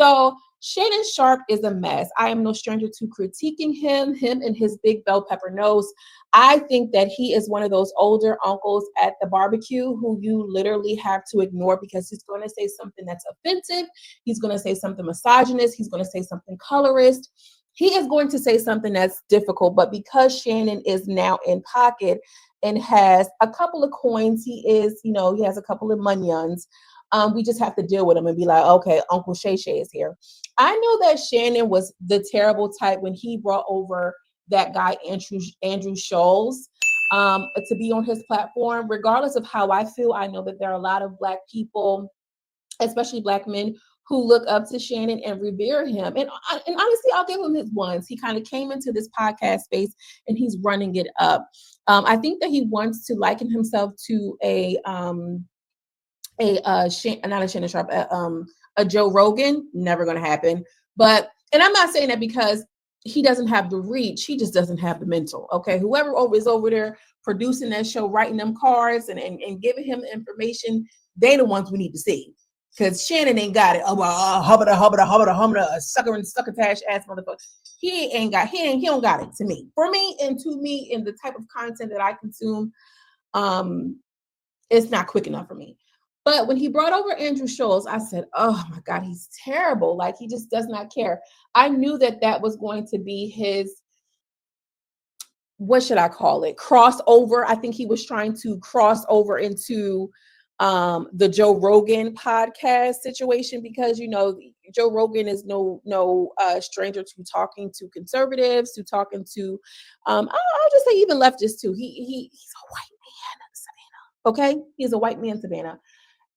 So Shannon Sharpe is a mess. I am no stranger to critiquing him and his big bell pepper nose. I think that he is one of those older uncles at the barbecue who you literally have to ignore because he's going to say something that's offensive. He's going to say something misogynist. He's going to say something colorist. He is going to say something that's difficult, but because Shannon is now in pocket and has a couple of coins, he has a couple of munions. We just have to deal with him and be like, okay, Uncle Shay Shay is here. I know that Shannon was the terrible type when he brought over that guy, Andrew Scholes, to be on his platform. Regardless of how I feel, I know that there are a lot of Black people, especially Black men, who look up to Shannon and revere him. And honestly, I'll give him his ones. He kind of came into this podcast space and he's running it up. I think that he wants to liken himself to not a Shannon Sharpe, a Joe Rogan. Never going to happen. And I'm not saying that because he doesn't have the reach. He just doesn't have the mental. Okay. Whoever is over there producing that show, writing them cards and giving him the information, they the ones we need to see. Because Shannon ain't got it. Hubba, succotash ass motherfucker. He don't got it to me. For me and to me in the type of content that I consume, it's not quick enough for me. But when he brought over Andrew Scholes, I said, oh my God, he's terrible. Like, he just does not care. I knew that was going to be his, what should I call it? Crossover. I think he was trying to cross over into the Joe Rogan podcast situation because, Joe Rogan is no stranger to talking to conservatives, to talking to, I'll just say even leftists too. He's a white man, Savannah. Okay. He's a white man, Savannah.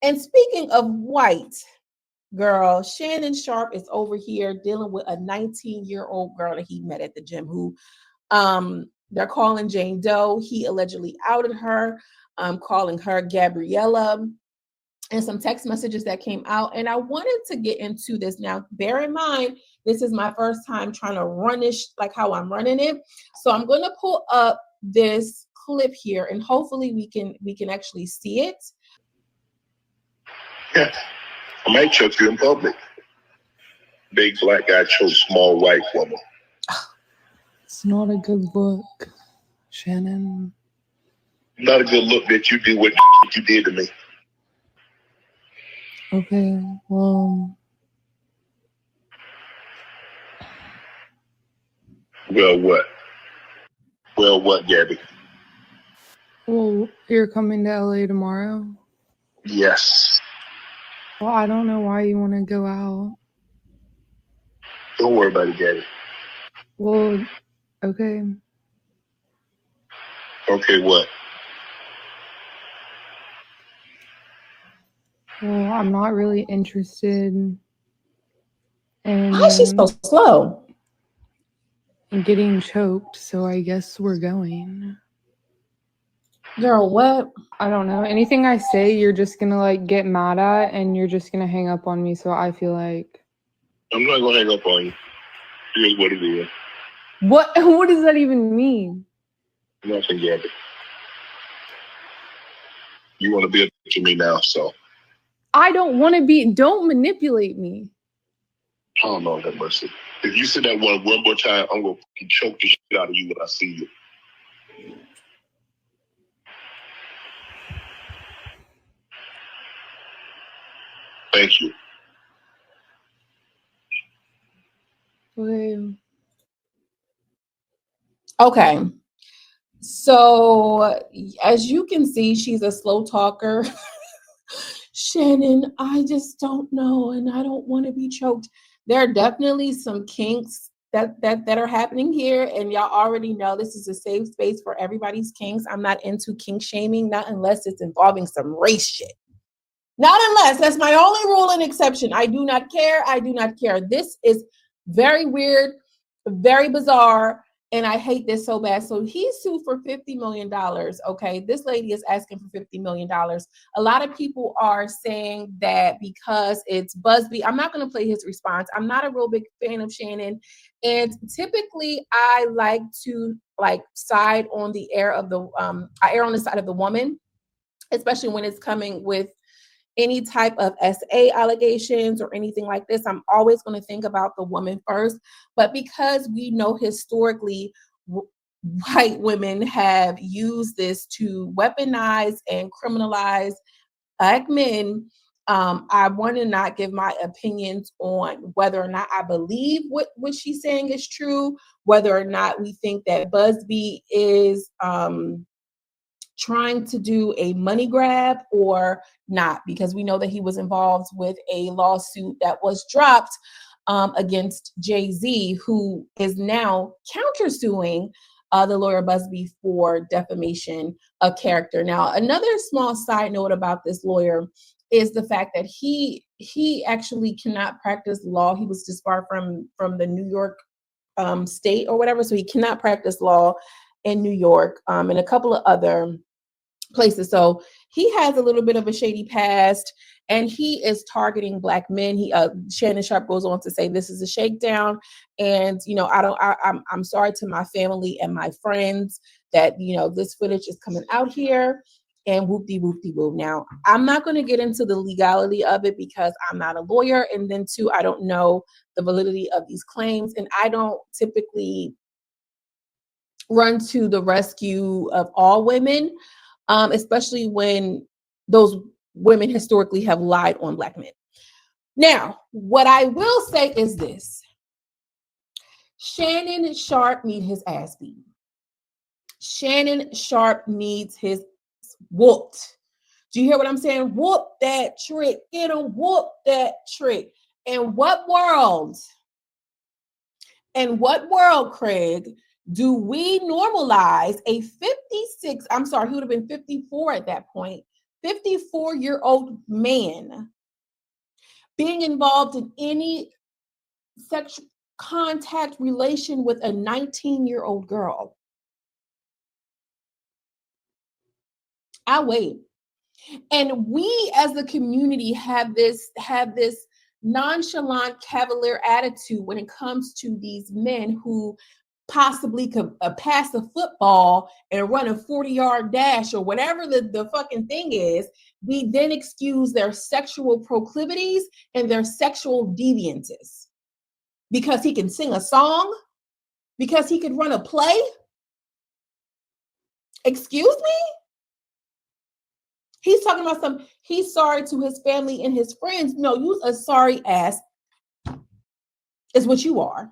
And speaking of white, girl, Shannon Sharpe is over here dealing with a 19-year-old girl that he met at the gym who they're calling Jane Doe. He allegedly outed her, calling her Gabriella, and some text messages that came out. And I wanted to get into this. Now, bear in mind, this is my first time trying to run this like how I'm running it. So I'm going to pull up this clip here and hopefully we can actually see it. Yeah, I might choke you in public. Big Black guy chose small white woman. It's not a good look, Shannon. Not a good look that you do what you did to me. Okay, well. Well, what? Well, what, Gabby? Well, you're coming to LA tomorrow? Yes. Well, I don't know why you want to go out. Don't worry about it, Gabby. Well, okay. Okay, what? Well, I'm not really interested in... Why is she so slow? In getting choked, so I guess we're going. Girl, what? I don't know. Anything I say, you're just gonna like get mad at, and you're just gonna hang up on me. So I feel like I'm not gonna hang up on you. Here's what it is. What? What does that even mean? Nothing, Gabby. You want to be a bitch to me now, so. I don't want to be. Don't manipulate me. I don't know that mercy. If you say that one more time, I'm gonna choke the shit out of you when I see you. Thank you. Okay. So as you can see, she's a slow talker. Shannon, I just don't know, and I don't want to be choked. There are definitely some kinks that are happening here, and y'all already know this is a safe space for everybody's kinks. I'm not into kink shaming, not unless it's involving some race shit. Not unless, that's my only rule and exception. I do not care. I do not care. This is very weird, very bizarre, and I hate this so bad. So he sued for $50 million. Okay, this lady is asking for $50 million. A lot of people are saying that because it's Busby. I'm not going to play his response. I'm not a real big fan of Shannon. And typically I like to side on the I err on the side of the woman, especially when it's coming with any type of SA allegations or anything like this, I'm always going to think about the woman first. But because we know historically, white women have used this to weaponize and criminalize black men, I want to not give my opinions on whether or not I believe what she's saying is true, whether or not we think that Busby is trying to do a money grab or not, because we know that he was involved with a lawsuit that was dropped against Jay-Z, who is now countersuing the lawyer Busby for defamation of character. Now, another small side note about this lawyer is the fact that he actually cannot practice law. He was disbarred from the New York state or whatever, so he cannot practice law in New York and a couple of other places. So he has a little bit of a shady past, and he is targeting black men. Shannon Sharpe goes on to say this is a shakedown, and I'm sorry to my family and my friends that this footage is coming out here, and whoopty whoopty whoop. Now, I'm not going to get into the legality of it because I'm not a lawyer, and then two, I don't know the validity of these claims, and I don't typically run to the rescue of all women, especially when those women historically have lied on black men. Now, what I will say is this: Shannon Sharpe needs his ass beat. Shannon Sharpe needs his whooped. Do you hear what I'm saying? Whoop that trick. Get him, whoop that trick. In what world, Craig, do we normalize a 56, I'm sorry, he would have been 54 at that point, 54-year-old man being involved in any sexual contact relation with a 19-year-old girl? I'll wait. And we as the community have this nonchalant, cavalier attitude when it comes to these men who possibly could pass a football and run a 40-yard dash or whatever the fucking thing is. We then excuse their sexual proclivities and their sexual deviances because he can sing a song, because he could run a play. Excuse me? He's talking about he's sorry to his family and his friends. No, you a sorry ass is what you are.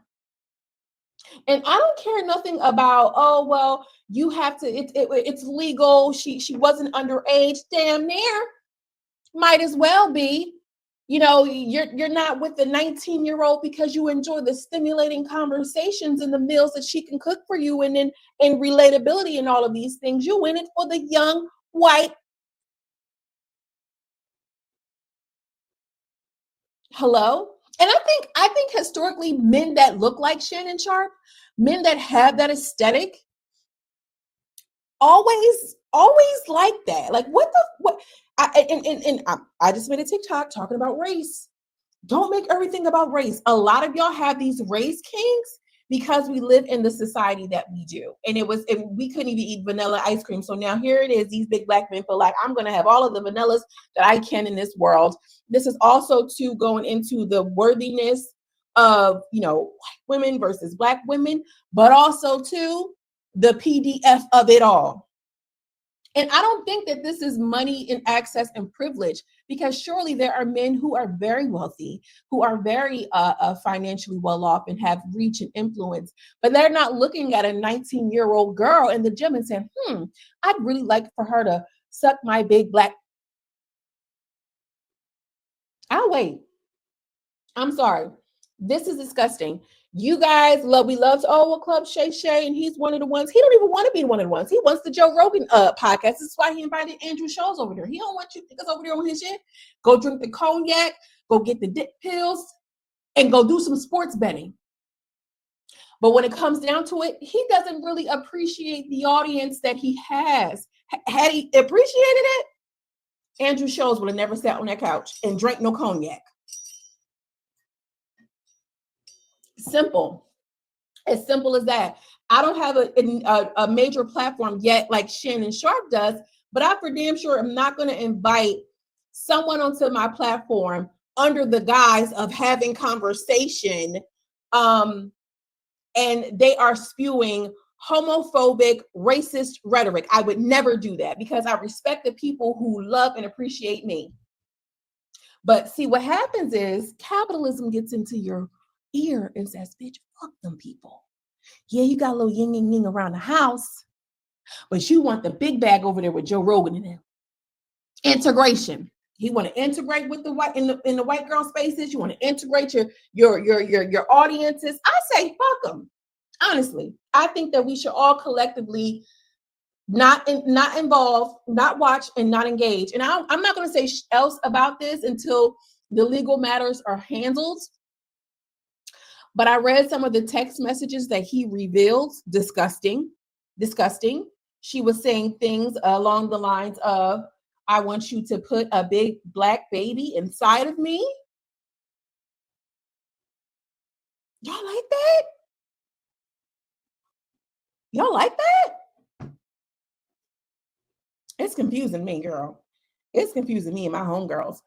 And I don't care nothing about, oh, well, you have to, it's legal. She wasn't underage. Damn near. Might as well be. You're not with the 19-year-old because you enjoy the stimulating conversations and the meals that she can cook for you and relatability and all of these things. You in it for the young white. Hello? And I think historically, men that look like Shannon Sharpe, men that have that aesthetic, always like that. Like what? I just made a TikTok talking about race. Don't make everything about race. A lot of y'all have these race kings because we live in the society that we do. And we couldn't even eat vanilla ice cream. So now here it is. These big black men feel like I'm going to have all of the vanillas that I can in this world. This is also too going into the worthiness of, white women versus black women, but also too the PDF of it all. And I don't think that this is money and access and privilege, because surely there are men who are very wealthy, who are very financially well off and have reach and influence, but they're not looking at a 19-year-old girl in the gym and saying, I'd really like for her to suck my big black. I'll wait. I'm sorry. This is disgusting. You guys we love Club Shay Shay, and he's one of the ones. He don't even want to be one of the ones. He wants the Joe Rogan podcast. This is why he invited Andrew Schulz over there. He don't want you niggas over there on his shit. Go drink the cognac, go get the dick pills, and go do some sports betting. But when it comes down to it, he doesn't really appreciate the audience that he has. Had he appreciated it, Andrew Schulz would have never sat on that couch and drank no cognac. Simple. As simple as that. I don't have a major platform yet like Shannon Sharpe does, but I for damn sure am not going to invite someone onto my platform under the guise of having conversation, and they are spewing homophobic, racist rhetoric. I would never do that because I respect the people who love and appreciate me. But see, what happens is capitalism gets into your ear and says, bitch, fuck them people. Yeah, you got a little yin and yin around the house, but you want the big bag over there with Joe Rogan in it. Integration. You want to integrate with the white in the white girl spaces. You want to integrate your audiences. I say fuck them. Honestly, I think that we should all collectively not involve, not watch, and not engage. And I'm not going to say else about this until the legal matters are handled. But I read some of the text messages that he revealed. Disgusting. She was saying things along the lines of, I want you to put a big black baby inside of me. Y'all like that? Y'all like that? It's confusing me, girl. It's confusing me and my homegirls.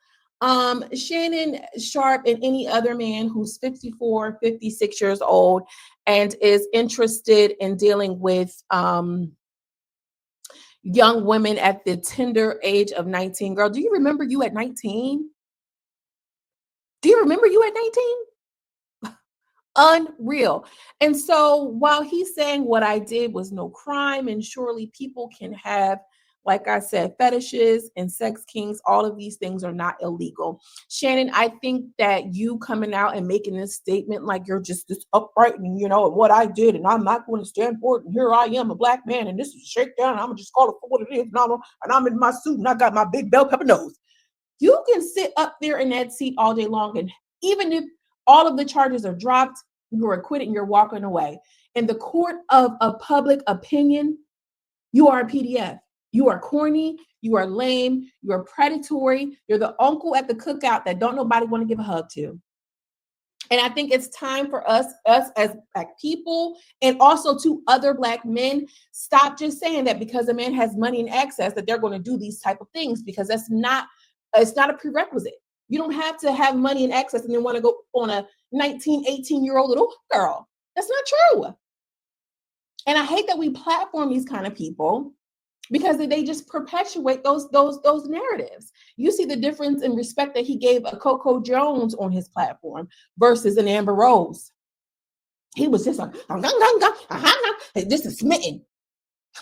Shannon Sharpe and any other man who's 54, 56 years old and is interested in dealing with young women at the tender age of 19. Girl, do you remember you at 19? Do you remember you at 19? Unreal. And so while he's saying what I did was no crime, and surely people can have, like I said, fetishes and sex kings, all of these things are not illegal. Shannon, I think that you coming out and making this statement like you're just this upright and what I did and I'm not going to stand for it. And here I am, a black man, and this is a shakedown. And I'm gonna just call it for what it is. And I'm in my suit and I got my big bell pepper nose. You can sit up there in that seat all day long, and even if all of the charges are dropped, you're acquitted and you're walking away. In the court of a public opinion, you are a PDF. You are corny, you are lame, you are predatory, you're the uncle at the cookout that don't nobody want to give a hug to. And I think it's time for us as black people, and also to other black men, stop just saying that because a man has money and access that they're going to do these type of things, because it's not a prerequisite. You don't have to have money and access and then want to go on a 19, 18-year-old little girl. That's not true. And I hate that we platform these kind of people because they just perpetuate those narratives. You see the difference in respect that he gave a Coco Jones on his platform versus an Amber Rose. He was just like, this is smitten.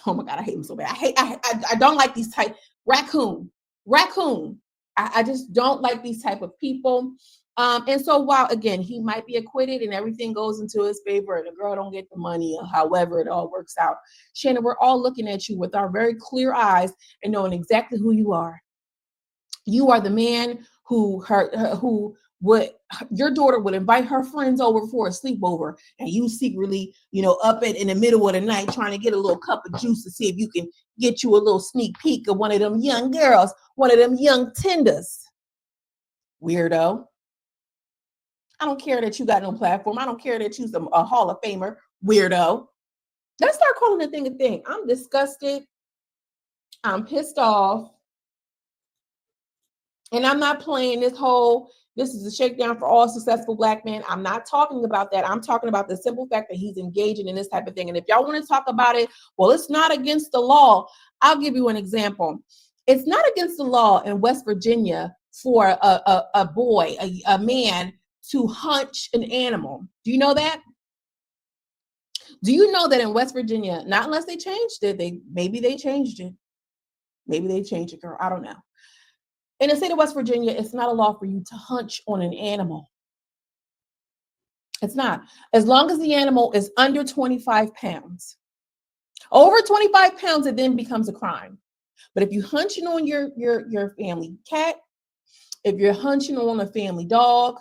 Oh my God, I hate him so bad. I don't like these type raccoon. I just don't like these type of people. And so while again he might be acquitted and everything goes into his favor and the girl don't get the money or however it all works out, Shannon, we're all looking at you with our very clear eyes and knowing exactly who you are. You are the man who your daughter would invite her friends over for a sleepover, and you secretly, up in the middle of the night trying to get a little cup of juice to see if you can get you a little sneak peek of one of them young girls, one of them young tenders. Weirdo. I don't care that you got no platform. I don't care that you're a Hall of Famer. Weirdo. Let's start calling the thing a thing. I'm disgusted. I'm pissed off. And I'm not playing this is a shakedown for all successful black men. I'm not talking about that. I'm talking about the simple fact that he's engaging in this type of thing. And if y'all want to talk about it, well, it's not against the law. I'll give you an example. It's not against the law in West Virginia for a boy, a man, to hunch an animal. Do you know that? Do you know that in West Virginia, not unless they changed it, maybe they changed it. Maybe they changed it, girl. I don't know. In the state of West Virginia, it's not a law for you to hunch on an animal. It's not. As long as the animal is under 25 pounds. Over 25 pounds, it then becomes a crime. But if you're hunching on your family cat, if you're hunching on a family dog,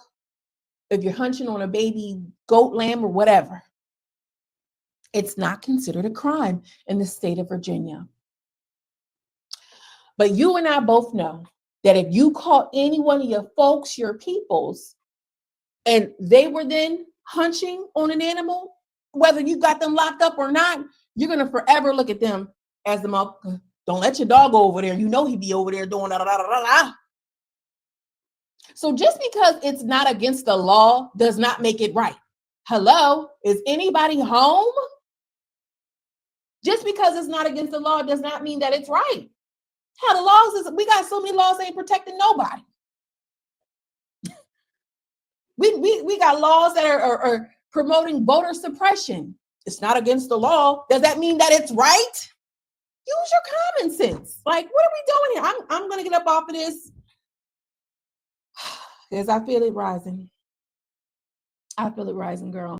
if you're hunching on a baby goat, lamb, or whatever, it's not considered a crime in the state of Virginia. But you and I both know that if you caught any one of your folks, your peoples, and they were then hunching on an animal, whether you got them locked up or not, you're going to forever look at them as the mother. Don't let your dog go over there. You know he'd be over there doing da da da da da. So just because it's not against the law does not make it right. Hello, is anybody home? Just because it's not against the law does not mean that it's right. How the laws is, we got so many laws that ain't protecting nobody. We got laws that are promoting voter suppression. It's not against the law. Does that mean that it's right? Use your common sense. Like, what are we doing here? I'm gonna get up off of this because I feel it rising. I feel it rising, girl.